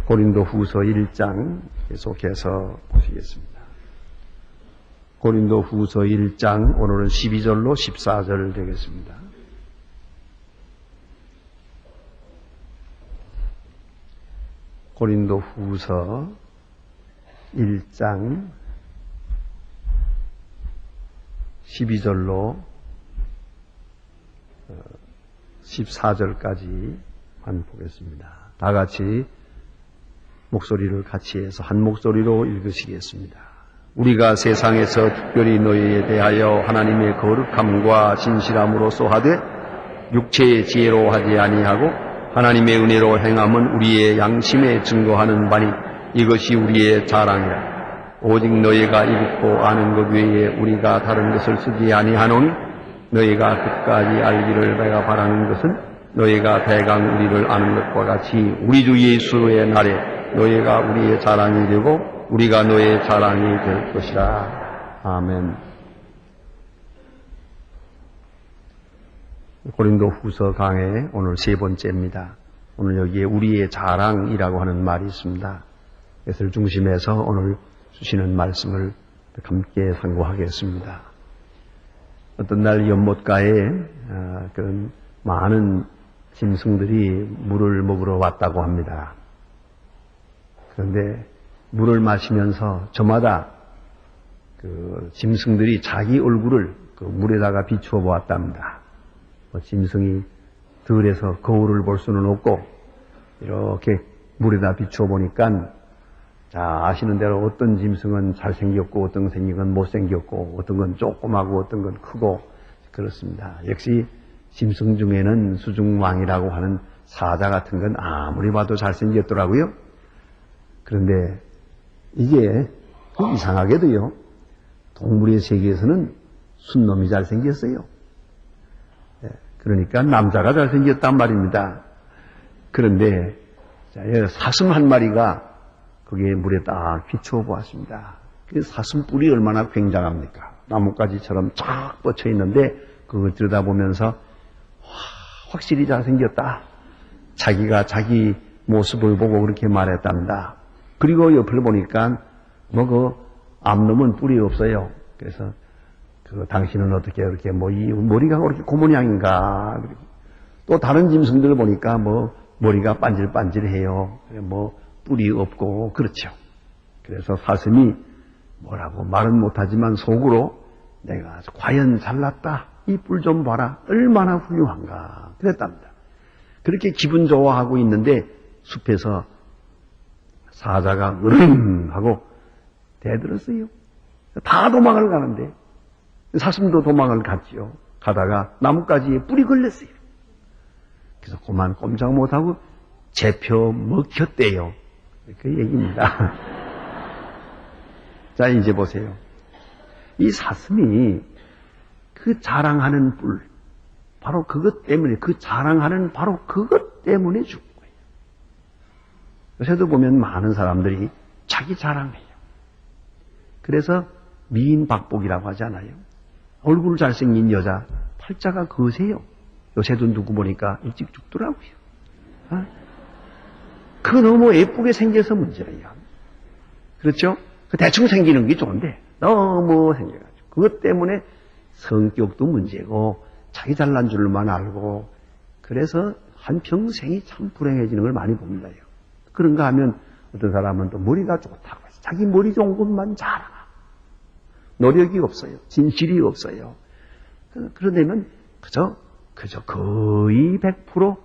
고린도후서 1장 계속해서 보시겠습니다. 고린도후서 1장 오늘은 12절로 14절 되겠습니다. 고린도후서 1장 12절로 14절까지 한 보겠습니다. 다 같이 목소리를 같이 해서 한 목소리로 읽으시겠습니다. 우리가 세상에서 특별히 너희에 대하여 하나님의 거룩함과 진실함으로써 하되 육체의 지혜로 하지 아니하고 하나님의 은혜로 행함은 우리의 양심에 증거하는 바니 이것이 우리의 자랑이라. 오직 너희가 읽고 아는 것 외에 우리가 다른 것을 쓰지 아니하노니 너희가 끝까지 알기를 내가 바라는 것은 너희가 대강 우리를 아는 것과 같이 우리 주 예수의 날에 너희가 우리의 자랑이 되고 우리가 너의 자랑이 될 것이라. 아멘. 고린도후서 강의 오늘 세 번째입니다. 오늘 여기에 우리의 자랑이라고 하는 말이 있습니다. 이것을 중심해서 오늘 주시는 말씀을 함께 상고하겠습니다. 어떤 날 연못가에 그런 많은 짐승들이 물을 먹으러 왔다고 합니다. 그런데 물을 마시면서 저마다 그 짐승들이 자기 얼굴을 그 물에다가 비추어 보았답니다. 짐승이 들에서 거울을 볼 수는 없고 이렇게 물에다 비추어 보니까 자 아시는 대로 어떤 짐승은 잘생겼고 어떤 건 생긴 건 못생겼고 어떤 건 조그마고 어떤 건 크고 그렇습니다. 역시 짐승 중에는 수중왕이라고 하는 사자 같은 건 아무리 봐도 잘생겼더라고요. 그런데 이게 이상하게도요. 동물의 세계에서는 순놈이 잘생겼어요. 그러니까 남자가 잘생겼단 말입니다. 그런데 사슴 한 마리가 거기에 물에 딱 비추어 보았습니다. 그 사슴 뿔이 얼마나 굉장합니까? 나뭇가지처럼 쫙 뻗쳐 있는데 그걸 들여다보면서 확실히 잘생겼다. 자기가 자기 모습을 보고 그렇게 말했답니다. 그리고 옆을 보니까 그 앞놈은 뿔이 없어요. 그래서 당신은 어떻게 이렇게 이 머리가 그렇게 고모양인가? 또 다른 짐승들 보니까 머리가 반질반질해요. 뿔이 없고 그렇죠. 그래서 사슴이 뭐라고 말은 못하지만 속으로 내가 과연 잘났다. 이 뿔 좀 봐라. 얼마나 훌륭한가. 그랬답니다. 그렇게 기분 좋아하고 있는데 숲에서 사자가 으릉 하고 대들었어요. 다 도망을 가는데 사슴도 도망을 갔지요. 가다가 나뭇가지에 뿔이 걸렸어요. 그래서 그만 꼼짝 못하고 잡혀 먹혔대요. 그 얘기입니다. 자 이제 보세요. 이 사슴이 그 자랑하는 뿔 바로 그것 때문에 그 자랑하는 바로 그것 때문에 죽은 거예요. 요새도 보면 많은 사람들이 자기 자랑해요. 그래서 미인박복이라고 하잖아요. 얼굴 잘생긴 여자 팔자가 거세요. 요새도 누구 보니까 일찍 죽더라고요. 그 너무 예쁘게 생겨서 문제예요. 그렇죠? 대충 생기는 게 좋은데 너무 생겨가지고 그것 때문에 성격도 문제고 자기 잘난 줄만 알고 그래서 한평생이 참 불행해지는 걸 많이 봅니다. 그런가 하면 어떤 사람은 또 머리가 좋다고 해서 자기 머리 좋은 것만 자랑하고 노력이 없어요. 진실이 없어요. 그러려면 그저 거의 100%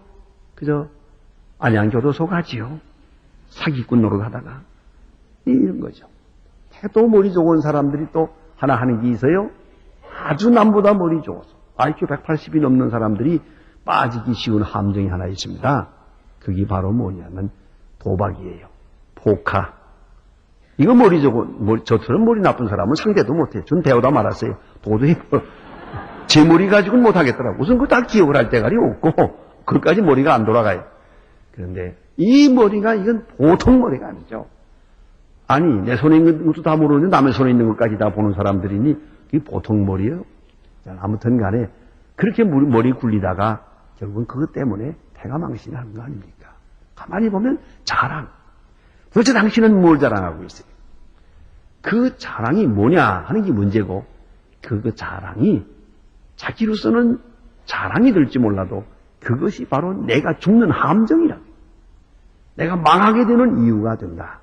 그저 안양교도소 가지요. 사기꾼 노릇하다가 이런 거죠. 또 머리 좋은 사람들이 또 하나 하는 게 있어요. 아주 남보다 머리 좋아서 IQ 180이 넘는 사람들이 빠지기 쉬운 함정이 하나 있습니다. 그게 바로 뭐냐면 도박이에요. 포카. 이거 머리 좋고 저처럼 머리 나쁜 사람은 상대도 못해요. 전 배우다 말았어요. 도저히 제 머리 가지고는 못하겠더라고. 우선 그거 다 기억을 할 때가 없고 그것까지 머리가 안 돌아가요. 그런데 이 머리가 이건 보통 머리가 아니죠. 아니 내 손에 있는 것도 다 모르는데 남의 손에 있는 것까지 다 보는 사람들이니 그게 보통 머리예요. 아무튼 간에 그렇게 머리 굴리다가 결국은 그것 때문에 패가 망신하는 거 아닙니까? 가만히 보면 자랑. 도대체 당신은 뭘 자랑하고 있어요? 그 자랑이 뭐냐 하는 게 문제고, 그 자랑이 자기로서는 자랑이 될지 몰라도 그것이 바로 내가 죽는 함정이라, 내가 망하게 되는 이유가 된다.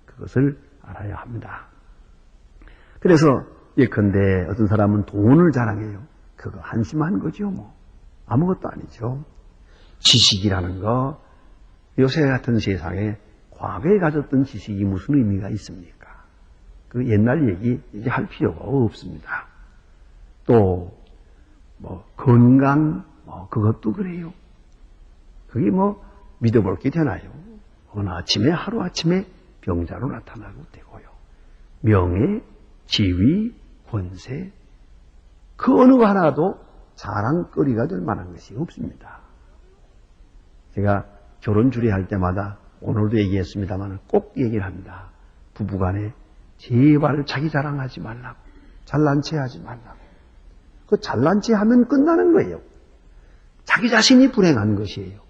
그것을 알아야 합니다. 그래서 예컨대 어떤 사람은 돈을 자랑해요. 그거 한심한 거죠, 뭐. 아무것도 아니죠. 지식이라는 거, 요새 같은 세상에 과거에 가졌던 지식이 무슨 의미가 있습니까? 그 옛날 얘기 이제 할 필요가 없습니다. 또, 건강, 그것도 그래요. 그게 믿어볼 게 되나요? 어느 아침에, 하루아침에 병자로 나타나고 되고요. 명예, 지위, 권세, 그 어느 거 하나도 자랑거리가 될 만한 것이 없습니다. 제가 결혼 주례할 때마다 오늘도 얘기했습니다만 꼭 얘기를 합니다. 부부간에 제발 자기 자랑하지 말라고, 잘난 체 하지 말라고. 그 잘난 체 하면 끝나는 거예요. 자기 자신이 불행한 것이에요.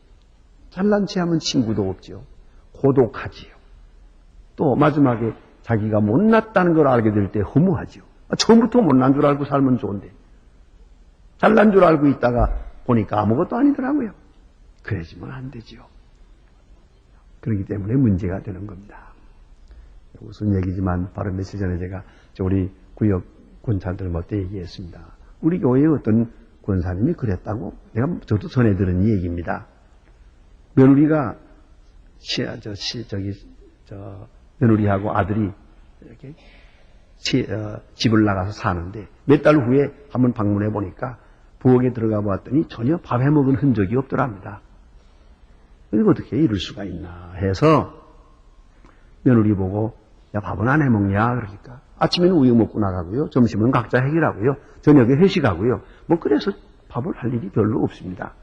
잘난 체 하면 친구도 없죠. 고독하지요. 또 마지막에 자기가 못났다는 걸 알게 될 때 허무하죠. 처음부터 못난 줄 알고 살면 좋은데 잘난 줄 알고 있다가 보니까 아무것도 아니더라고요. 그러지면 안 되죠. 그렇기 때문에 문제가 되는 겁니다. 무슨 얘기지만 바로 며칠 전에 제가 우리 구역 권사들 때 얘기했습니다. 우리 교회의 어떤 권사님이 그랬다고 저도 전해 들은 얘기입니다. 며느리가 며느리하고 아들이 이렇게 집을 나가서 사는데 몇 달 후에 한번 방문해 보니까 부엌에 들어가 보았더니 전혀 밥 해먹은 흔적이 없더랍니다. 이거 어떻게 이럴 수가 있나 해서 며느리 보고 야 밥은 안 해먹냐 그러니까 아침에는 우유 먹고 나가고요. 점심은 각자 해결하고요. 저녁에 회식하고요. 그래서 밥을 할 일이 별로 없습니다.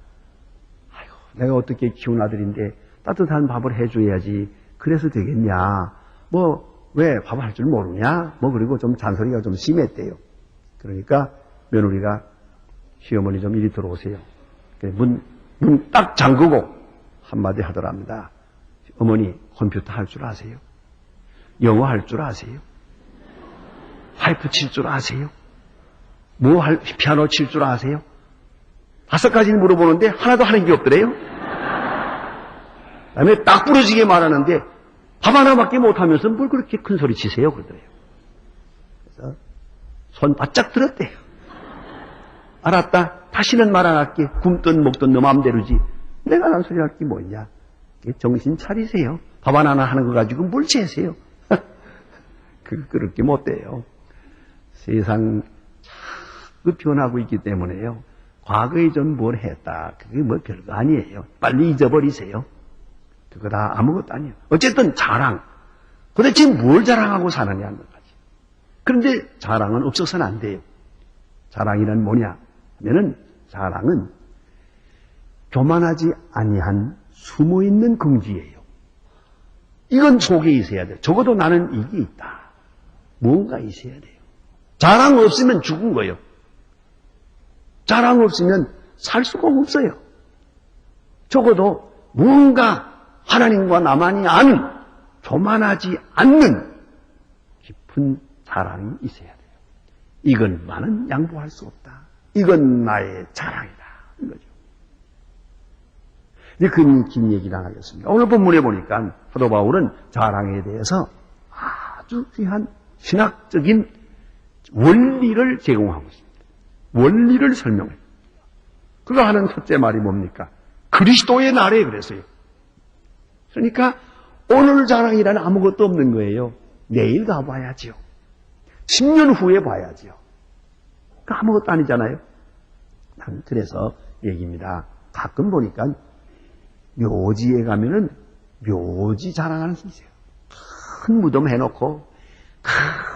아이고 내가 어떻게 키운 아들인데 따뜻한 밥을 해줘야지 그래서 되겠냐. 왜 밥을 할 줄 모르냐. 그리고 좀 잔소리가 좀 심했대요. 그러니까 며느리가 시어머니 좀 이리 들어오세요. 문 딱 잠그고 한마디 하더랍니다. 어머니 컴퓨터 할 줄 아세요? 영어 할 줄 아세요? 파이프 칠 줄 아세요? 피아노 칠 줄 아세요? 5가지를 물어보는데 하나도 하는 게 없더래요. 그다음에 딱 부러지게 말하는데 밥 하나밖에 못하면서 뭘 그렇게 큰 소리 치세요? 그러더래요. 그래서 손 바짝 들었대요. 알았다. 다시는 말 안 할게. 굶든 먹든 너 마음대로지. 내가 난 소리 할 게 뭐냐. 정신 차리세요. 밥 하나 하는 거 가지고 뭘 재세요. 그렇게 못돼요. 세상 자꾸 변하고 있기 때문에요. 과거에 좀 뭘 했다. 그게 별거 아니에요. 빨리 잊어버리세요. 그거 다 아무것도 아니에요. 어쨌든 자랑. 도대체 뭘 자랑하고 사느냐는 거지. 그런데 자랑은 없어서는 안 돼요. 자랑이란 뭐냐 하면은 자랑은 교만하지 아니한 숨어있는 긍지예요. 이건 속에 있어야 돼요. 적어도 나는 이게 있다. 뭔가 있어야 돼요. 자랑 없으면 죽은 거예요. 자랑 없으면 살 수가 없어요. 적어도 뭔가 하나님과 나만이 아는 교만하지 않는 깊은 자랑이 있어야 돼요. 이것만은 양보할 수 없다. 이건 나의 자랑이다. 이거죠. 이제 긴 얘기를 안 하겠습니다. 오늘 본문에 보니까 사도 바울은 자랑에 대해서 아주 귀한 신학적인 원리를 제공하고 있습니다. 원리를 설명해요. 그가 하는 첫째 말이 뭡니까? 그리스도의 날에 그랬어요. 그러니까 오늘 자랑이라는 아무것도 없는 거예요. 내일 가봐야죠. 10년 후에 봐야죠. 아무것도 아니잖아요. 그래서 얘기입니다. 가끔 보니까 묘지에 가면은 묘지 자랑하는 게 있어요. 큰 무덤 해놓고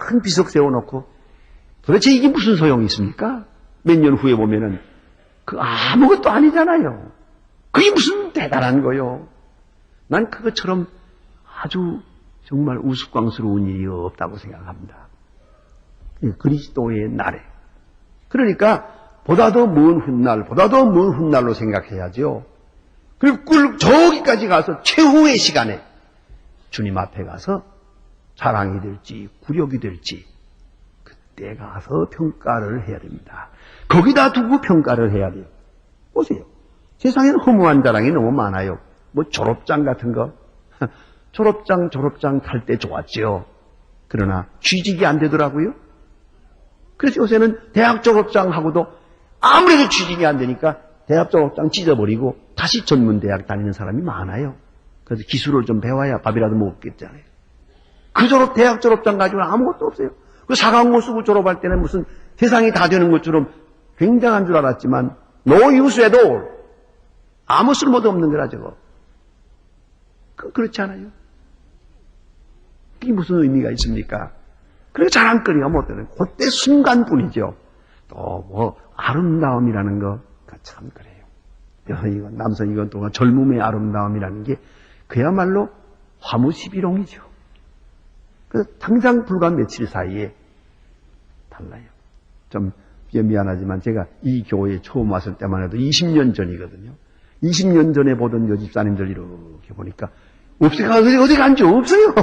큰 비석 세워놓고 도대체 이게 무슨 소용이 있습니까? 몇 년 후에 보면은 그 아무것도 아니잖아요. 그게 무슨 대단한 거요. 난 그것처럼 아주 정말 우스꽝스러운 일이 없다고 생각합니다. 그리스도의 날에. 그러니까 보다 더 먼 훗날, 보다 더 먼 훗날로 생각해야죠. 그리고 저기까지 가서 최후의 시간에, 주님 앞에 가서 자랑이 될지 굴욕이 될지 그때 가서 평가를 해야 됩니다. 거기다 두고 평가를 해야 돼요. 보세요. 세상에는 허무한 자랑이 너무 많아요. 뭐 졸업장 같은 거. 졸업장 탈 때 좋았죠. 그러나 취직이 안 되더라고요. 그래서 요새는 대학 졸업장하고도 아무래도 취직이 안 되니까 대학 졸업장 찢어버리고 다시 전문 대학 다니는 사람이 많아요. 그래서 기술을 좀 배워야 밥이라도 먹겠잖아요. 그 대학 졸업장 가지고는 아무것도 없어요. 그 사과학고 쓰고 졸업할 때는 무슨 세상이 다 되는 것처럼 굉장한 줄 알았지만 no use at all. 아무 쓸모도 없는 거라 저거. 그렇지 않아요? 이게 무슨 의미가 있습니까? 그리고 자랑거리가 못 되는 그때 순간뿐이죠. 또 뭐 아름다움이라는 거 참 그래요. 이건 남성이건 또 젊음의 아름다움이라는 게 그야말로 화무시비롱이죠. 그래서 당장 불과 며칠 사이에 달라요. 좀 미안하지만 제가 이 교회에 처음 왔을 때만 해도 20년 전이거든요. 20년 전에 보던 여집사님들 이렇게 보니까 어디 간지 없어요.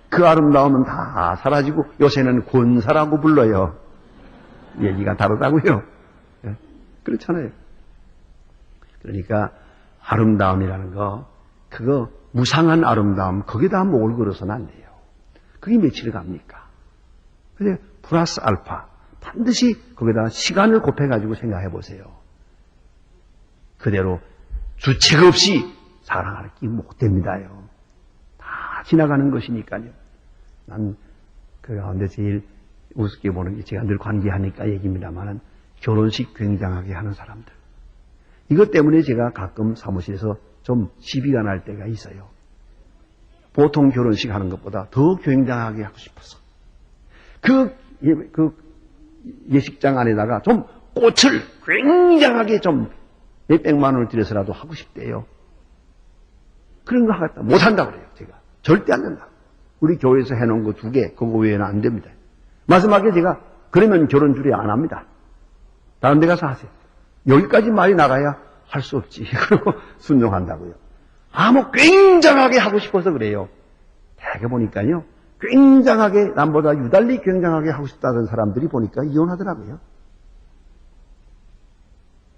그 아름다움은 다 사라지고 요새는 권사라고 불러요. 얘기가 다르다고요. 예? 그렇잖아요. 그러니까 아름다움이라는 거 그거 무상한 아름다움 거기다 목을 걸어서는 안 돼요. 그게 며칠 갑니까? 근데 플러스 알파 반드시 거기다 시간을 곱해가지고 생각해 보세요. 그대로 주책 없이 사랑할 게 못 됩니다요. 다 지나가는 것이니까요. 난 그 가운데 제일 우습게 보는 게 제가 늘 관계하니까 얘기입니다만은 결혼식 굉장하게 하는 사람들. 이것 때문에 제가 가끔 사무실에서 좀 시비가 날 때가 있어요. 보통 결혼식 하는 것보다 더 굉장하게 하고 싶어서. 그 예식장 안에다가 좀 꽃을 굉장하게 좀 몇백만 원을 들여서라도 하고 싶대요. 그런 거 하겠다. 못한다고 그래요, 제가. 절대 안 된다. 우리 교회에서 해놓은 거 2개, 그거 외에는 안 됩니다. 마지막에 제가, 그러면 결혼 주례 안 합니다. 다른 데 가서 하세요. 여기까지 말이 나가야 할 수 없지. 그러고 순종한다고요. 뭐 굉장하게 하고 싶어서 그래요. 대개 보니까요, 굉장하게, 남보다 유달리 굉장하게 하고 싶다는 사람들이 보니까 이혼하더라고요.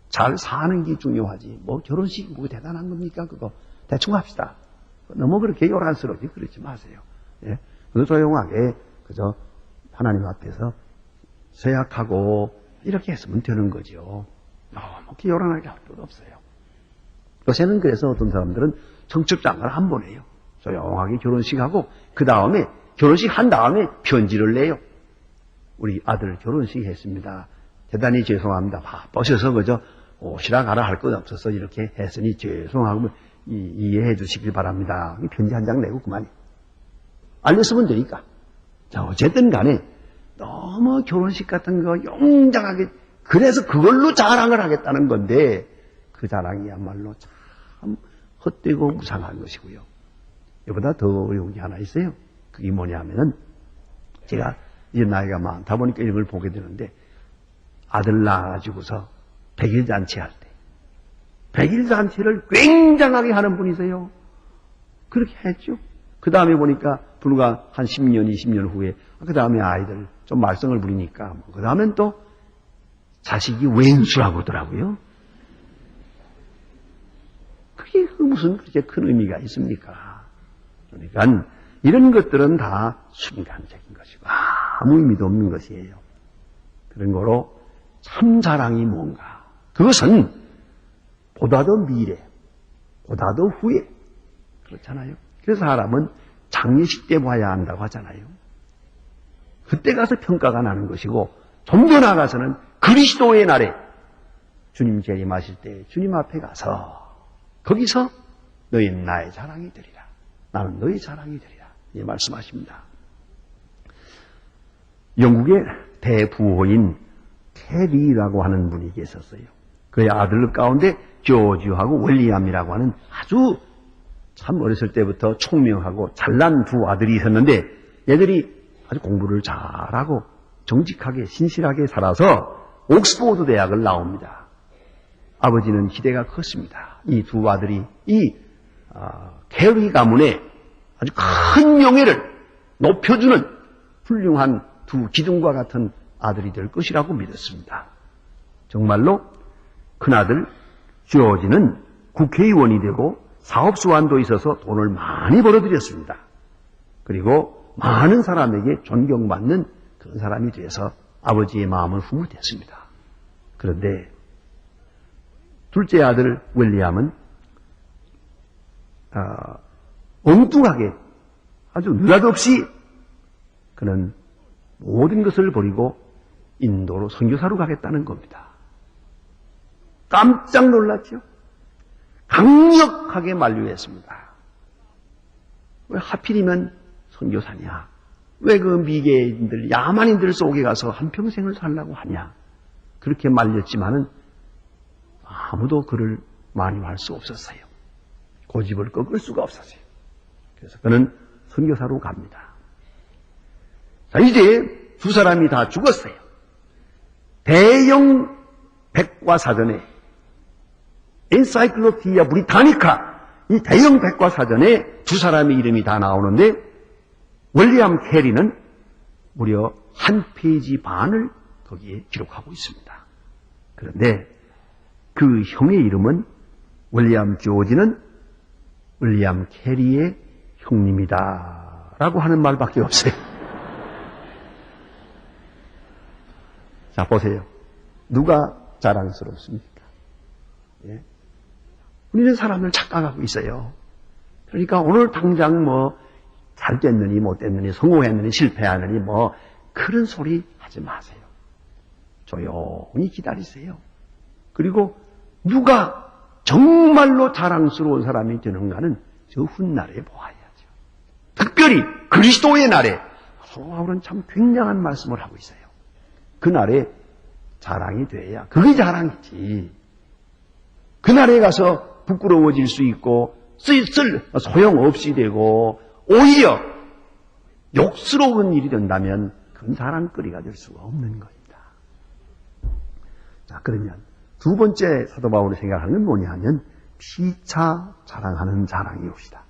잘 사는 게 중요하지. 뭐 결혼식이 뭐 대단한 겁니까? 그거 대충 합시다. 너무 그렇게 요란스럽게 그러지 마세요. 예? 소용하게 그저 하나님 앞에서 서약하고 이렇게 했으면 되는 거죠. 너무 이렇게 요란하게 할 필요도 없어요. 요새는 그래서 어떤 사람들은 청첩장을 한 번 해요. 조용하게 결혼식하고 그 다음에 결혼식 한 다음에 편지를 내요. 우리 아들 결혼식 했습니다. 대단히 죄송합니다. 바쁘셔서 그저 오시라 가라 할 것 없어서 이렇게 했으니 죄송하고 이해해 주시길 바랍니다. 편지 한 장 내고 그만해. 알렸으면 되니까. 자, 어쨌든 간에 너무 결혼식 같은 거 용장하게 그래서 그걸로 자랑을 하겠다는 건데 그 자랑이야말로 참 헛되고 무상한 것이고요. 이보다 더 어려운 게 하나 있어요. 그게 뭐냐 하면은 제가 이제 나이가 많다 보니까 이런 걸 보게 되는데 아들 낳아가지고서 100일 잔치 할 때 100일 잔치를 굉장하게 하는 분이세요. 그렇게 했죠. 그 다음에 보니까 불과 한 10년, 20년 후에 그 다음에 아이들 좀 말썽을 부리니까 그 다음엔 또 자식이 왼수라고 하더라고요. 그게 무슨 그렇게 큰 의미가 있습니까? 그러니까 이런 것들은 다 순간적인 것이고 아무 의미도 없는 것이에요. 그런 거로 참 자랑이 뭔가? 그것은 보다 더 미래, 보다 더 후에 그렇잖아요. 그래서 사람은 장례식 때 봐야 한다고 하잖아요. 그때 가서 평가가 나는 것이고 좀 더 나아가서는 그리스도의 날에 주님 재림하실 때 주님 앞에 가서 거기서 너희는 나의 자랑이 되리라. 나는 너희 자랑이 되리라. 이 말씀하십니다. 영국의 대부호인 캐리라고 하는 분이 계셨어요. 그의 아들 가운데 조지하고 윌리엄이라고 하는 아주 참 어렸을 때부터 총명하고 잘난 두 아들이 있었는데 얘들이 아주 공부를 잘하고 정직하게 신실하게 살아서 옥스포드 대학을 나옵니다. 아버지는 기대가 컸습니다. 이 두 아들이 이 캐리 가문의 아주 큰 명예를 높여주는 훌륭한 두 기둥과 같은 아들이 될 것이라고 믿었습니다. 정말로 큰아들 조지는 국회의원이 되고 사업수완도 있어서 돈을 많이 벌어들였습니다. 그리고 많은 사람에게 존경받는 그런 사람이 되어서 아버지의 마음은 흐뭇했습니다. 그런데 둘째 아들 윌리엄은 엉뚱하게 아주 느닷없이 그는 모든 것을 버리고 인도로 선교사로 가겠다는 겁니다. 깜짝 놀랐죠. 강력하게 만류했습니다. 왜 하필이면 선교사냐? 왜 그 미개인들, 야만인들 속에 가서 한평생을 살라고 하냐? 그렇게 말렸지만은 아무도 그를 만류할 수 없었어요. 고집을 꺾을 수가 없었어요. 그래서 그는 선교사로 갑니다. 자, 이제 두 사람이 다 죽었어요. 대형 백과사전에 엔사이클로피디아 브리타니카 이 대형 백과사전에 두 사람의 이름이 다 나오는데 윌리엄 캐리는 무려 한 페이지 반을 거기에 기록하고 있습니다. 그런데 그 형의 이름은 윌리엄 조지는 윌리엄 캐리의 형님이다 라고 하는 말밖에 없어요. 자, 보세요. 누가 자랑스럽습니까? 예? 우리는 사람을 착각하고 있어요. 그러니까 오늘 당장 잘 됐느니 못 됐느니 성공했느니 실패하느니 그런 소리 하지 마세요. 조용히 기다리세요. 그리고 누가 정말로 자랑스러운 사람이 되는가는 저 훗날에 보아야죠. 특별히 그리스도의 날에 바울은 참 굉장한 말씀을 하고 있어요. 그날에 자랑이 돼야 그게 자랑이지. 그날에 가서 부끄러워질 수 있고 소용없이 되고 오히려 욕스러운 일이 된다면 그건 자랑거리가 될 수가 없는 겁니다. 자, 그러면 두 번째 사도 바울이 생각하는 건 뭐냐 하면 피차 자랑하는 자랑이옵시다.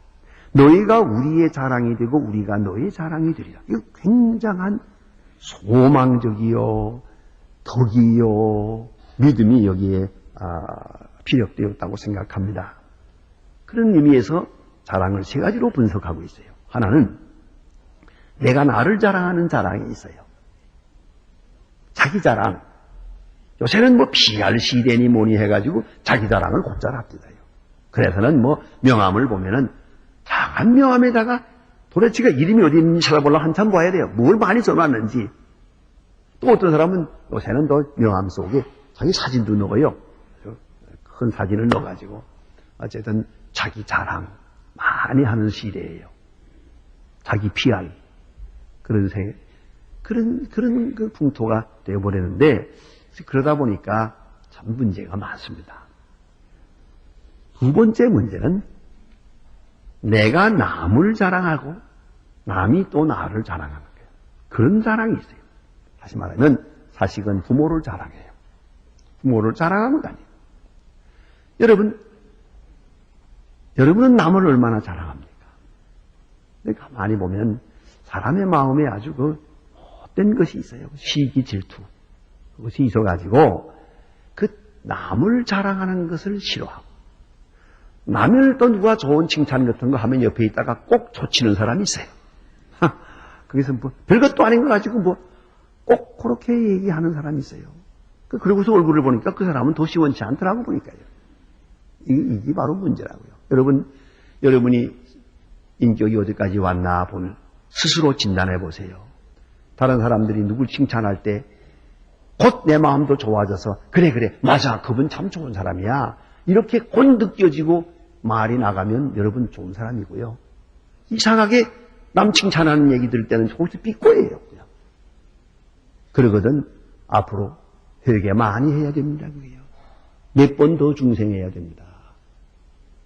너희가 우리의 자랑이 되고 우리가 너의 자랑이 되리라. 이거 굉장한 소망적이요 덕이요 믿음이 여기에 피력되었다고 생각합니다. 그런 의미에서 자랑을 세 가지로 분석하고 있어요. 하나는 내가 나를 자랑하는 자랑이 있어요. 자기 자랑. 요새는 PR 시대니 뭐니 해가지고 자기 자랑을 곧잘 합디다요. 그래서는 명함을 보면은 작은 명함에다가 도대체가 이름이 어디 있는지 찾아보려고 한참 봐야 돼요. 뭘 많이 써놨는지. 또 어떤 사람은 요새는 또 명함 속에 자기 사진도 넣어요. 큰 사진을 넣어가지고 어쨌든 자기 자랑 많이 하는 시대예요. 자기 PR 그런 그 풍토가 되어버렸는데 그러다 보니까 참 문제가 많습니다. 두 번째 문제는 내가 남을 자랑하고 남이 또 나를 자랑하는 거예요. 그런 자랑이 있어요. 다시 말하면 사실은 부모를 자랑해요. 부모를 자랑하는 거 아니에요. 여러분은 남을 얼마나 자랑합니까? 근데 가만히 보면 사람의 마음에 아주 헛된 것이 있어요. 시기 질투. 그것이 있어가지고 그 남을 자랑하는 것을 싫어하고 남을 또 누가 좋은 칭찬 같은 거 하면 옆에 있다가 꼭 조치는 사람이 있어요. 거기서 별것도 아닌 거 가지고 꼭 그렇게 얘기하는 사람이 있어요. 그러고서 얼굴을 보니까 그 사람은 더 시원치 않더라고 보니까요. 이게 바로 문제라고요. 여러분이 인격이 어디까지 왔나 스스로 진단해 보세요. 다른 사람들이 누굴 칭찬할 때 곧 내 마음도 좋아져서 그래 맞아 그분 참 좋은 사람이야 이렇게 곧 느껴지고 말이 나가면 여러분 좋은 사람이고요. 이상하게 남 칭찬하는 얘기 들을 때는 조금씩 비꼬예요. 그러거든 앞으로 회개 많이 해야 됩니다. 그게요. 몇 번 더 중생해야 됩니다.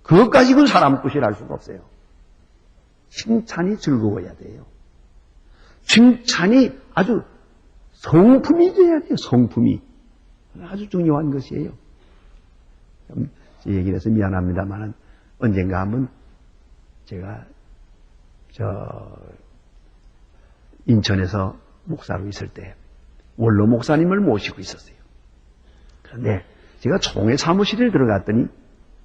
그것 가지고는 사람 뜻을 알 수가 없어요. 칭찬이 즐거워야 돼요. 칭찬이 아주 성품이 돼야 돼요. 성품이. 아주 중요한 것이에요. 얘기를 해서 미안합니다만 언젠가 한번 제가 인천에서 목사로 있을 때 원로 목사님을 모시고 있었어요. 그런데 제가 총회 사무실에 들어갔더니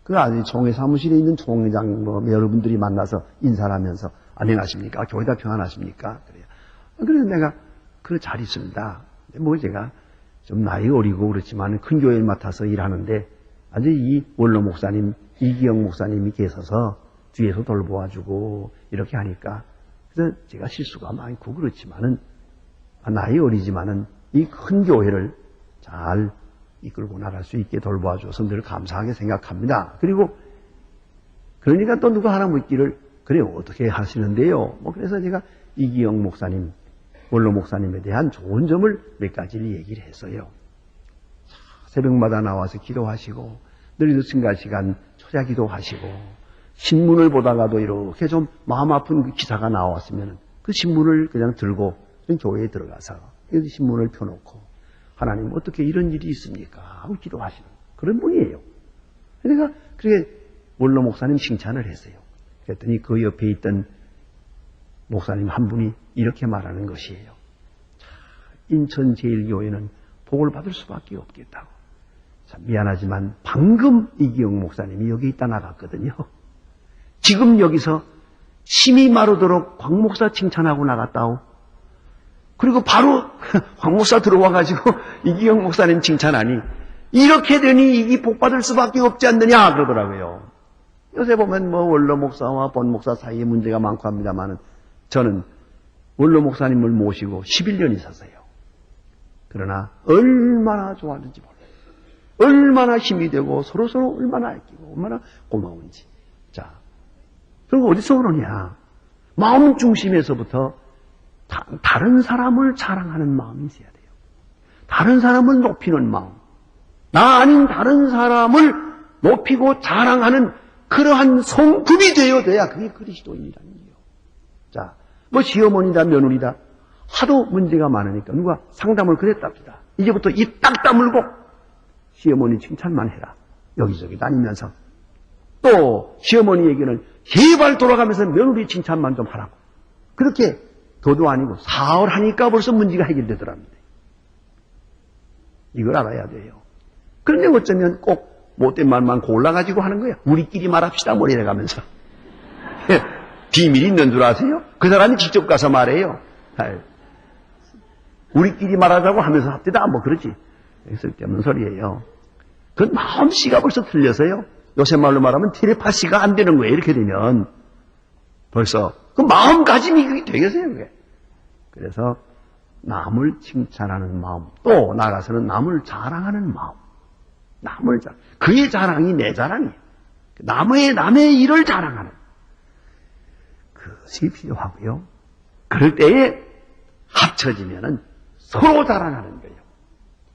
그 아주 총회 사무실에 있는 총회장 여러분들이 만나서 인사를 하면서 안녕하십니까? 교회 다 평안하십니까? 그래요. 그래서 내가 잘 있습니다. 제가 좀 나이 어리고 그렇지만 큰 교회를 맡아서 일하는데 아주 이 원로 목사님 이기영 목사님이 계셔서 뒤에서 돌보아주고 이렇게 하니까 그래서 제가 실수가 많고 그렇지만은 나이 어리지만은 이 큰 교회를 잘 이끌고 나갈 수 있게 돌보아줘서 늘 감사하게 생각합니다. 그리고 그러니까 또 누가 하나 묻기를 그래요 어떻게 하시는데요? 그래서 제가 이기영 목사님 원로 목사님에 대한 좋은 점을 몇 가지를 얘기를 했어요. 새벽마다 나와서 기도하시고 늘 늦은 시간 초자 기도하시고 신문을 보다가도 이렇게 좀 마음 아픈 그 기사가 나왔으면 그 신문을 그냥 들고 교회에 들어가서 신문을 펴놓고 하나님 어떻게 이런 일이 있습니까? 하고 기도하시는 그런 분이에요. 그러니까 그렇게 원로 목사님 칭찬을 했어요. 그랬더니 그 옆에 있던 목사님 한 분이 이렇게 말하는 것이에요. 인천제일교회는 복을 받을 수밖에 없겠다고. 참 미안하지만 방금 이기영 목사님이 여기 있다 나갔거든요. 지금 여기서 심이 마르도록 광 목사 칭찬하고 나갔다오. 그리고 바로 광 목사 들어와가지고 이기영 목사님 칭찬하니 이렇게 되니 이게 복 받을 수밖에 없지 않느냐 그러더라고요. 요새 보면 원로 목사와 본 목사 사이에 문제가 많고 합니다만은 저는 원로 목사님을 모시고 11년 있었어요. 그러나 얼마나 좋았는지 몰라요. 얼마나 힘이 되고 서로서로 얼마나 아끼고 얼마나 고마운지. 자, 그리고 어디서 그러냐? 마음 중심에서부터 다른 사람을 자랑하는 마음이 있어야 돼요. 다른 사람을 높이는 마음. 나 아닌 다른 사람을 높이고 자랑하는 그러한 성품이 되어야 그게 그리스도인이라는 거예요. 자, 시어머니다 며느리다 하도 문제가 많으니까 누가 상담을 그랬답니다. 이제부터 입 딱 다물고 시어머니 칭찬만 해라. 여기저기 다니면서 또 시어머니에게는 제발 돌아가면서 며느리 칭찬만 좀 하라고. 그렇게 교도 아니고 사흘 하니까 벌써 문제가 해결되더랍니다. 이걸 알아야 돼요. 그런데 어쩌면 꼭 못된 말만 골라가지고 하는 거예요. 우리끼리 말합시다 머리에 가면서. 비밀이 있는 줄 아세요? 그 사람이 직접 가서 말해요. 우리끼리 말하자고 하면서 합디다 그러지. 쓸데없는 소리예요. 그 마음씨가 벌써 틀려서요. 요새 말로 말하면 텔레파시가 안 되는 거예요. 이렇게 되면 벌써 그 마음가짐이 그게 되겠어요. 그게. 그래서 남을 칭찬하는 마음, 또 나가서는 남을 자랑하는 마음. 그의 자랑이 내 자랑이에요. 남의 일을 자랑하는 그것이 필요하고요. 그럴 때에 합쳐지면은 서로 자랑하는 거예요.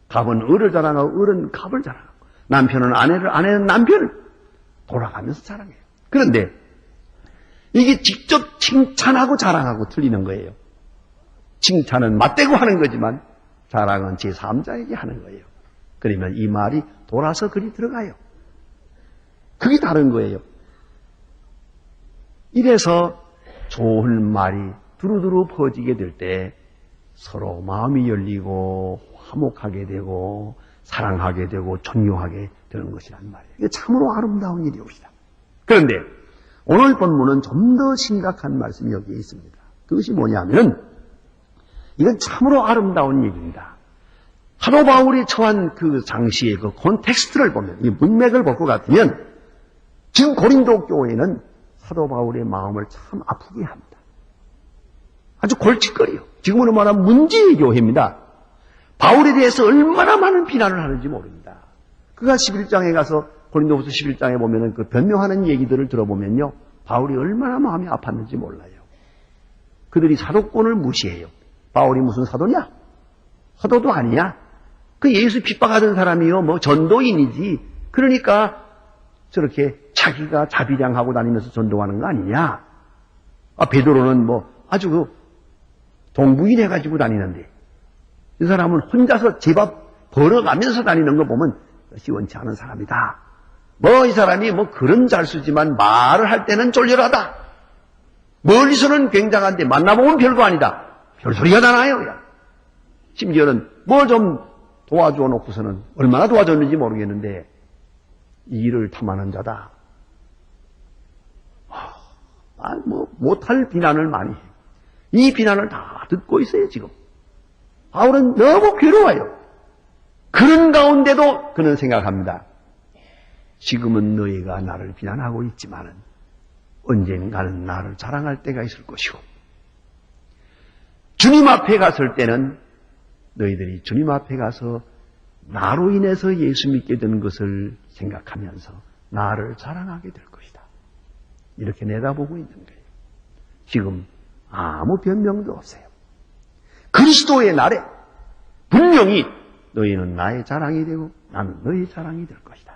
갑은 을을 자랑하고 을은 갑을 자랑하고 남편은 아내를, 아내는 남편을 돌아가면서 자랑해요. 그런데 이게 직접 칭찬하고 자랑하고 틀리는 거예요. 칭찬은 맞대고 하는 거지만 자랑은 제3자에게 하는 거예요. 그러면 이 말이 돌아서 그리 들어가요. 그게 다른 거예요. 이래서 좋은 말이 두루두루 퍼지게 될 때 서로 마음이 열리고 화목하게 되고 사랑하게 되고 존경하게 되는 것이란 말이에요. 이게 참으로 아름다운 일이옵니다. 그런데 오늘 본문은 좀 더 심각한 말씀이 여기에 있습니다. 그것이 뭐냐면 이건 참으로 아름다운 얘기입니다. 사도 바울이 처한 그 당시의 그 콘텍스트를 보면, 이 문맥을 볼 것 같으면 지금 고린도 교회는 사도 바울의 마음을 참 아프게 합니다. 아주 골칫거리요. 지금으로 말하면 문제의 교회입니다. 바울에 대해서 얼마나 많은 비난을 하는지 모릅니다. 그가 11장에 가서 고린도후서 11장에 보면은 그 변명하는 얘기들을 들어보면요, 바울이 얼마나 마음이 아팠는지 몰라요. 그들이 사도권을 무시해요. 바울이 무슨 사도냐? 사도도 아니야. 그 예수 핍박하던 사람이요, 전도인이지. 그러니까 저렇게 자기가 자비량하고 다니면서 전도하는 거 아니냐? 베드로는 아주 동부인 해가지고 다니는데 이 사람은 혼자서 제밥 벌어가면서 다니는 거 보면 시원치 않은 사람이다. 이 사람이 글은 잘 쓰지만 말을 할 때는 쫄렬하다. 멀리서는 굉장한데 만나보면 별거 아니다. 별소리가 다 나요. 심지어는 뭐 좀 도와줘 놓고서는 얼마나 도와줬는지 모르겠는데 이 일을 탐하는 자다. 뭐 못할 비난을 많이 해요. 이 비난을 다 듣고 있어요 지금. 바울은 너무 괴로워요. 그런 가운데도 그는 생각합니다. 지금은 너희가 나를 비난하고 있지만은 언젠가는 나를 자랑할 때가 있을 것이고 주님 앞에 갔을 때는 너희들이 주님 앞에 가서 나로 인해서 예수 믿게 된 것을 생각하면서 나를 자랑하게 될 것이다. 이렇게 내다보고 있는 거예요. 지금 아무 변명도 없어요. 그리스도의 날에 분명히 너희는 나의 자랑이 되고 나는 너희 자랑이 될 것이다.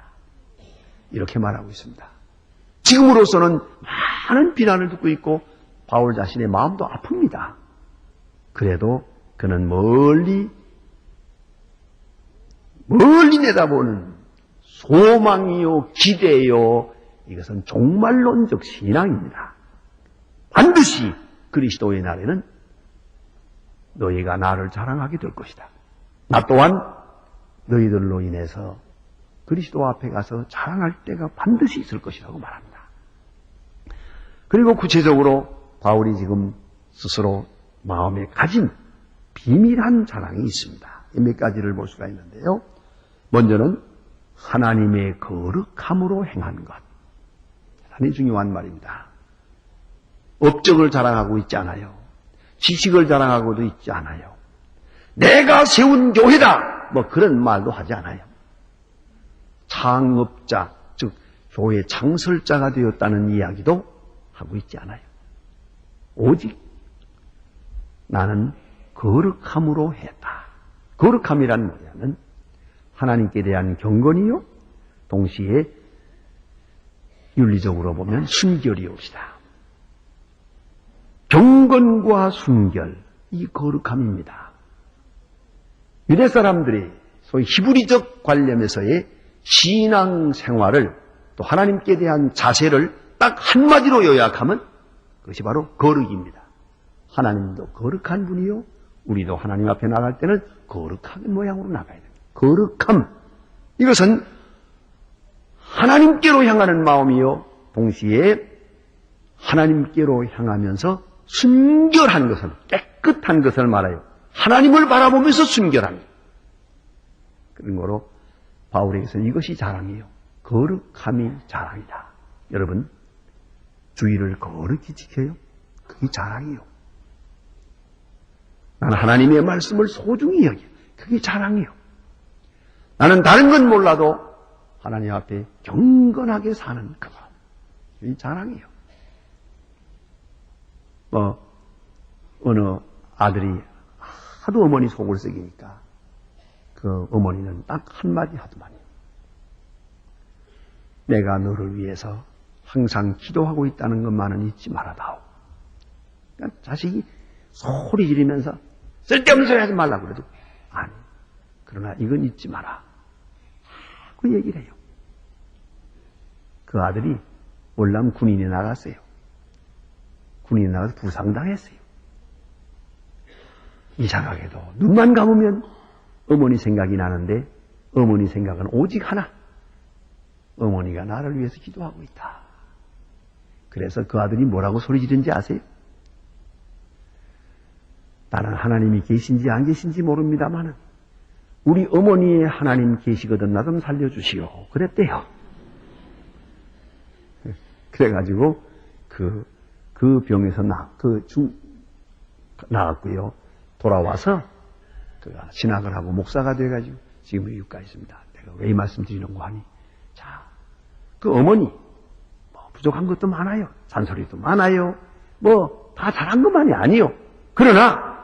이렇게 말하고 있습니다. 지금으로서는 많은 비난을 듣고 있고 바울 자신의 마음도 아픕니다. 그래도 그는 멀리 내다보는 소망이요 기대요 이것은 종말론적 신앙입니다. 반드시 그리스도의 날에는 너희가 나를 자랑하게 될 것이다. 나 또한 너희들로 인해서 그리스도 앞에 가서 자랑할 때가 반드시 있을 것이라고 말합니다. 그리고 구체적으로 바울이 지금 스스로 마음에 가진 비밀한 자랑이 있습니다. 몇 가지를 볼 수가 있는데요. 먼저는 하나님의 거룩함으로 행한 것. 대단히 중요한 말입니다. 업적을 자랑하고 있지 않아요. 지식을 자랑하고도 있지 않아요. 내가 세운 교회다! 뭐 그런 말도 하지 않아요. 창업자, 즉 교회 창설자가 되었다는 이야기도 하고 있지 않아요. 오직 나는 거룩함으로 했다. 거룩함이란 뭐냐면 하나님께 대한 경건이요 동시에 윤리적으로 보면 순결이옵시다. 경건과 순결, 이 거룩함입니다. 유대 사람들이 소위 히브리적 관념에서의 신앙 생활을 또 하나님께 대한 자세를 딱 한마디로 요약하면 그것이 바로 거룩입니다. 하나님도 거룩한 분이요 우리도 하나님 앞에 나갈 때는 거룩한 모양으로 나가야 됩니다. 거룩함, 이것은 하나님께로 향하는 마음이요 동시에 하나님께로 향하면서 순결한 것을, 깨끗한 것을 말해요. 하나님을 바라보면서 순결한 것. 그런 거로 바울에게서는 이것이 자랑이에요. 거룩함이 자랑이다. 여러분, 주의를 거룩히 지켜요. 그게 자랑이에요. 나는 하나님의 말씀을 소중히 여겨요. 그게 자랑이에요. 나는 다른 건 몰라도 하나님 앞에 경건하게 사는 그것. 그게 자랑이에요. 어느 아들이 하도 어머니 속을 썩이니까 그 어머니는 딱 한마디 하더만요. 내가 너를 위해서 항상 기도하고 있다는 것만은 잊지 말아다오. 그러니까 자식이 소리 지르면서 쓸데없는 소리 하지 말라고 그래도 아니. 그러나 이건 잊지 마라. 그 얘기를 해요. 그 아들이 월남 군인에 나갔어요. 군인에 나가서 부상당했어요. 이상하게도 눈만 감으면 어머니 생각이 나는데 어머니 생각은 오직 하나. 어머니가 나를 위해서 기도하고 있다. 그래서 그 아들이 뭐라고 소리 지른지 아세요? 나는 하나님이 계신지 안 계신지 모릅니다만은 우리 어머니의 하나님 계시거든 나 좀 살려주시오. 그랬대요. 그래가지고 그 병에서 나왔고요. 돌아와서 신학을 하고 목사가 돼가지고 지금 미국가 있습니다. 내가 왜 이 말씀 드리는 거 하니? 자, 그 어머니 부족한 것도 많아요. 잔소리도 많아요. 다 잘한 것만이 아니요. 그러나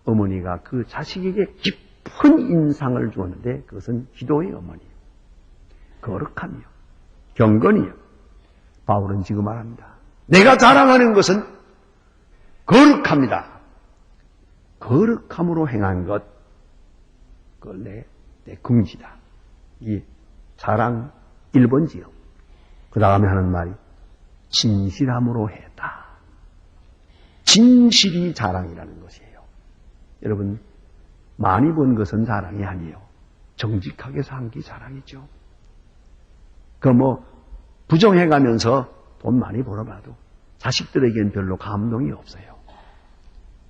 어머니가 그 자식에게 깊은 인상을 주었는데 그것은 기도의 어머니요. 거룩함이요. 경건이요. 바울은 지금 말합니다. 내가 자랑하는 것은 거룩합니다. 거룩함으로 행한 것, 그걸 내 긍지다. 이 자랑 1번지요. 그 다음에 하는 말이 진실함으로 했다. 진실이 자랑이라는 것이에요. 여러분, 많이 번 것은 자랑이 아니에요. 정직하게 산 게 자랑이죠. 부정해가면서 돈 많이 벌어봐도 자식들에겐 별로 감동이 없어요.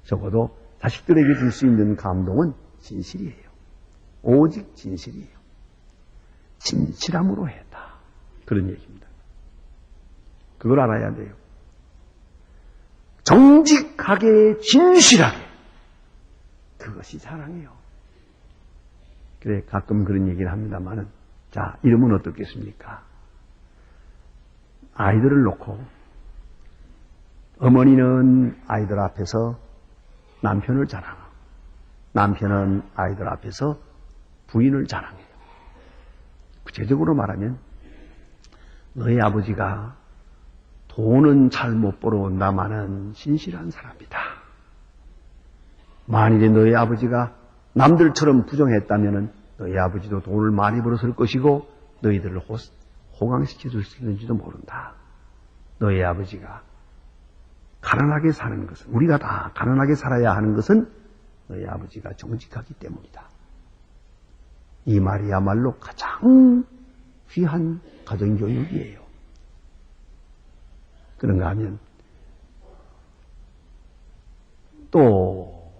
적어도 자식들에게 줄 수 있는 감동은 진실이에요. 오직 진실이에요. 진실함으로 했다. 그런 얘기입니다. 그걸 알아야 돼요. 정직하게 진실하게. 그것이 자랑이에요. 그래, 가끔 그런 얘기를 합니다만은, 자, 이러면 어떻겠습니까? 아이들을 놓고, 어머니는 아이들 앞에서 남편을 자랑하고, 남편은 아이들 앞에서 부인을 자랑해요. 구체적으로 말하면, 너희 아버지가 돈은 잘 못 벌어온다마는 신실한 사람이다. 만일에 너희 아버지가 남들처럼 부정했다면 너희 아버지도 돈을 많이 벌었을 것이고 너희들을 호강시켜 줄 수 있는지도 모른다. 너희 아버지가 가난하게 사는 것은, 우리가 다 가난하게 살아야 하는 것은 너희 아버지가 정직하기 때문이다. 이 말이야말로 가장 귀한 가정교육이에요. 그런가 하면 또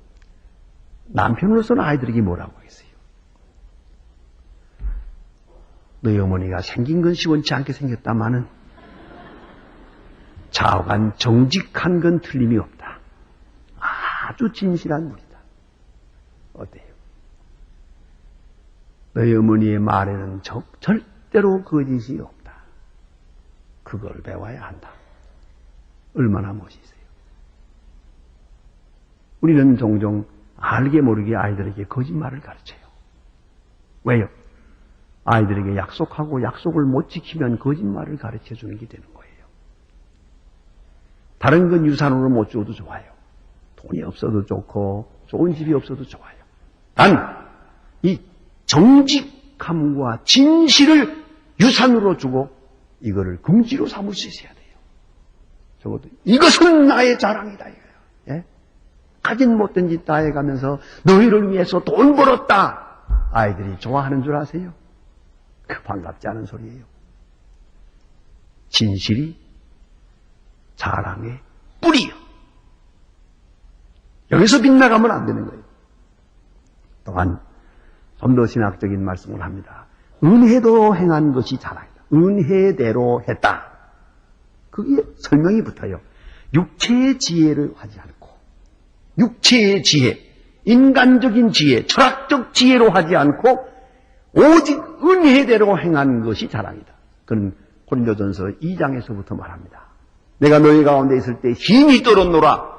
남편으로서는 아이들에게 뭐라고 하겠어요? 너희 어머니가 생긴 건 시원치 않게 생겼다마는 좌우간 정직한 건 틀림이 없다. 아주 진실한 분이다. 어때요? 너희 어머니의 말에는 절대로 거짓이 없다. 그걸 배워야 한다. 얼마나 멋있어요. 우리는 종종 알게 모르게 아이들에게 거짓말을 가르쳐요. 왜요? 아이들에게 약속하고 약속을 못 지키면 거짓말을 가르쳐 주는 게 되는 거예요. 다른 건 유산으로 못 줘도 좋아요. 돈이 없어도 좋고 좋은 집이 없어도 좋아요. 단 이 정직함과 진실을 유산으로 주고 이거를 긍지로 삼을 수 있어야 돼요. 적어도 이것은 나의 자랑이다 이거예요. 예? 가진 못된 짓 다 해가면서 너희를 위해서 돈 벌었다. 아이들이 좋아하는 줄 아세요? 그 반갑지 않은 소리예요. 진실이 자랑의 뿌리요. 여기서 빗나가면 안 되는 거예요. 또한 좀 더 신학적인 말씀을 합니다. 은혜도 행한 것이 자랑이다. 은혜대로 했다. 그게 설명이 붙어요. 육체의 지혜를 하지 않고 육체의 지혜, 인간적인 지혜, 철학적 지혜로 하지 않고 오직 은혜대로 행한 것이 자랑이다. 그는 고린도전서 2장에서부터 말합니다. 내가 너희 가운데 있을 때 힘이 떨었노라.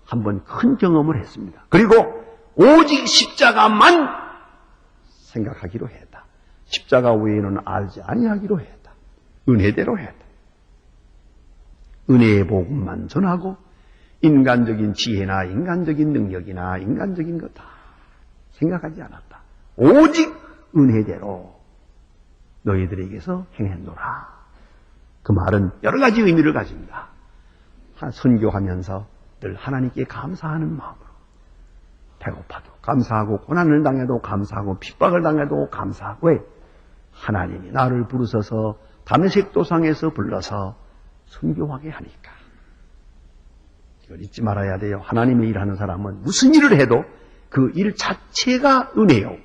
한번 큰 경험을 했습니다. 그리고 오직 십자가만 생각하기로 했다. 십자가 외에는 알지 아니하기로 했다. 은혜대로 했다. 은혜의 복음만 전하고 인간적인 지혜나 인간적인 능력이나 인간적인 것 다 생각하지 않았다. 오직 은혜대로 너희들에게서 행했노라. 그 말은 여러 가지 의미를 가집니다. 선교하면서 늘 하나님께 감사하는 마음으로 배고파도 감사하고 고난을 당해도 감사하고 핍박을 당해도 감사하고 왜? 하나님이 나를 부르셔서 다메섹 도상에서 불러서 선교하게 하니까. 이걸 잊지 말아야 돼요. 하나님의 일하는 사람은 무슨 일을 해도 그 일 자체가 은혜요.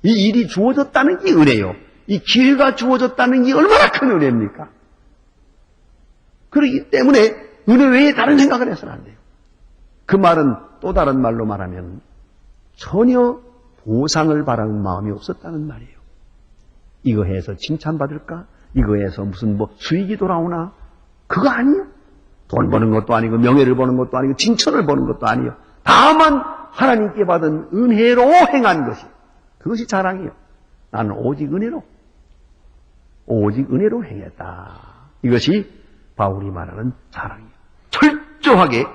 이 일이 주어졌다는 게 은혜요. 이 기회가 주어졌다는 게 얼마나 큰 은혜입니까? 그렇기 때문에 은혜 외에 다른 생각을 해서는 안 돼요. 그 말은 또 다른 말로 말하면 전혀 보상을 바라는 마음이 없었다는 말이에요. 이거 해서 칭찬받을까? 이거 해서 무슨 수익이 돌아오나? 그거 아니에요. 돈 버는 것도 아니고 명예를 버는 것도 아니고 칭찬을 버는 것도 아니에요. 다만 하나님께 받은 은혜로 행한 것이 그것이 자랑이에요. 나는 오직 은혜로 행했다. 이것이 바울이 말하는 자랑이에요. 철저하게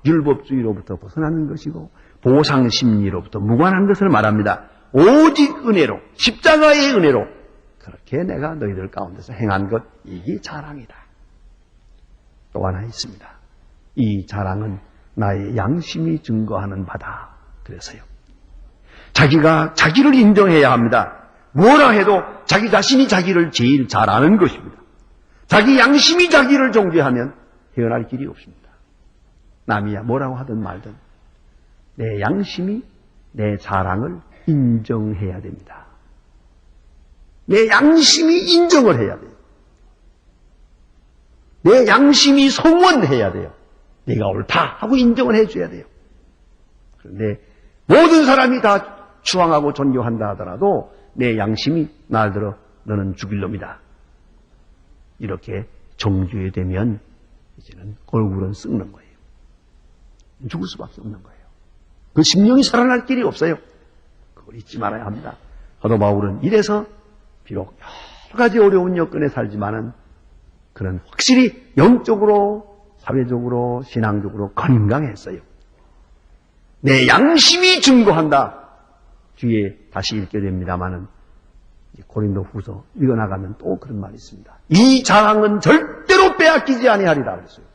율법주의로부터 벗어나는 것이고 보상심리로부터 무관한 것을 말합니다. 오직 은혜로, 십자가의 은혜로 그렇게 내가 너희들 가운데서 행한 것, 이게 자랑이다. 또 하나 있습니다. 이 자랑은 나의 양심이 증거하는 바다. 그래서요. 자기가 자기를 인정해야 합니다. 뭐라 해도 자기 자신이 자기를 제일 잘 아는 것입니다. 자기 양심이 자기를 정죄하면 헤어날 길이 없습니다. 남이야 뭐라고 하든 말든 내 양심이 내 자랑을 인정해야 됩니다. 내 양심이 인정을 해야 돼요. 내 양심이 성원해야 돼요. 내가 옳다 하고 인정을 해줘야 돼요. 그런데 모든 사람이 다 추앙하고 존경한다 하더라도 내 양심이 날 들어 너는 죽일 놈이다. 이렇게 정죄되면 이제는 얼굴은 썩는 거예요. 죽을 수밖에 없는 거예요. 그 심령이 살아날 길이 없어요. 그걸 잊지 말아야 합니다. 사도 바울은 이래서 비록 여러 가지 어려운 여건에 살지만은 그는 확실히 영적으로, 사회적으로, 신앙적으로 건강했어요. 내 양심이 증거한다. 뒤에 다시 읽게 됩니다만은 고린도 후서 읽어나가면 또 그런 말이 있습니다. 이 자랑은 절대로 빼앗기지 아니하리라 그랬어요.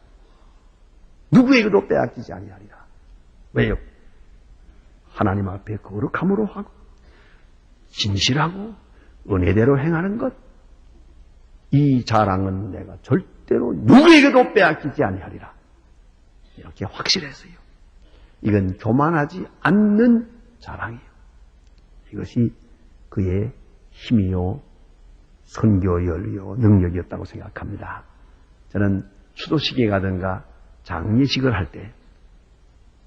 누구에게도 빼앗기지 아니하리라. 왜요? 하나님 앞에 거룩함으로 하고 진실하고 은혜대로 행하는 것, 이 자랑은 내가 절대로 누구에게도 빼앗기지 아니하리라. 이렇게 확실해서요. 이건 교만하지 않는 자랑이에요. 이것이 그의 힘이요, 선교열이요, 능력이었다고 생각합니다. 저는 추도식에 가든가 장례식을 할 때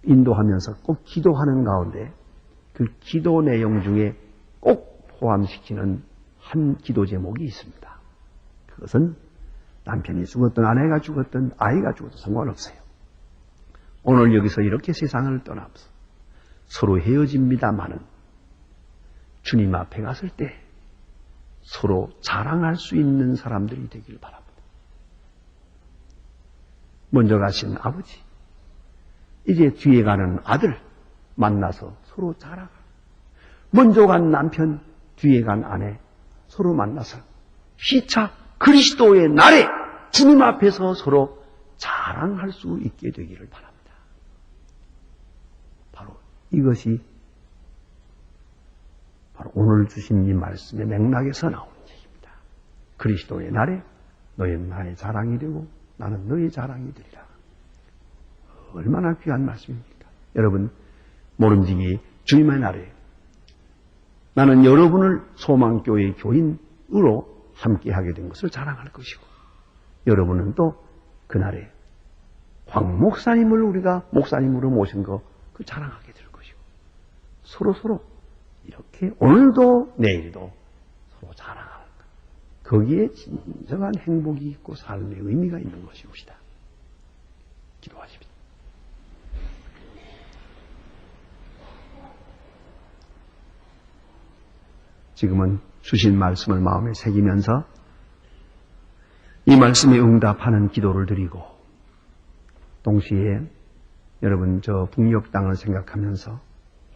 인도하면서 꼭 기도하는 가운데 그 기도 내용 중에 꼭 포함시키는 한 기도 제목이 있습니다. 그것은 남편이 죽었든 아내가 죽었든 아이가 죽어도 상관없어요. 오늘 여기서 이렇게 세상을 떠나면서 서로 헤어집니다마는 주님 앞에 갔을 때 서로 자랑할 수 있는 사람들이 되길 바랍니다. 먼저 가신 아버지, 이제 뒤에 가는 아들 만나서 서로 자랑하고, 먼저 간 남편, 뒤에 간 아내 서로 만나서 피차 그리스도의 날에 주님 앞에서 서로 자랑할 수 있게 되기를 바랍니다. 바로 이것이 바로 오늘 주신 이 말씀의 맥락에서 나오는 얘기입니다. 그리스도의 날에 너희는 나의 자랑이 되고 나는 너희 자랑이 되리라. 얼마나 귀한 말씀입니까? 여러분, 모름지기 주님의 날에 나는 여러분을 소망교회 교인으로 함께하게 된 것을 자랑할 것이고, 여러분은 또 그날에 황 목사님을 우리가 목사님으로 모신 거 그 자랑하게 될 것이고, 서로 이렇게 오늘도 내일도 서로 자랑하는 것, 거기에 진정한 행복이 있고 삶의 의미가 있는 것이옵시다. 기도하십시오. 지금은 주신 말씀을 마음에 새기면서 이 말씀에 응답하는 기도를 드리고, 동시에 여러분 저 북녘 땅을 생각하면서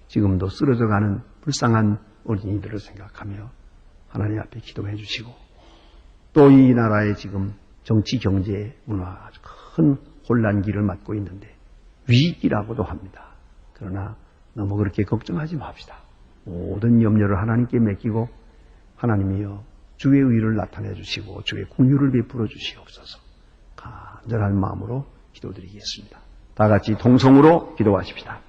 지금도 쓰러져가는 불쌍한 어린이들을 생각하며 하나님 앞에 기도해 주시고, 또 이 나라의 지금 정치, 경제, 문화 아주 큰 혼란기를 맞고 있는데 위기라고도 합니다. 그러나 너무 그렇게 걱정하지 맙시다. 모든 염려를 하나님께 맡기고 하나님이여 주의 의를 나타내 주시고 주의 긍휼을 베풀어 주시옵소서. 간절한 마음으로 기도드리겠습니다. 다 같이 통성으로 기도하십시다.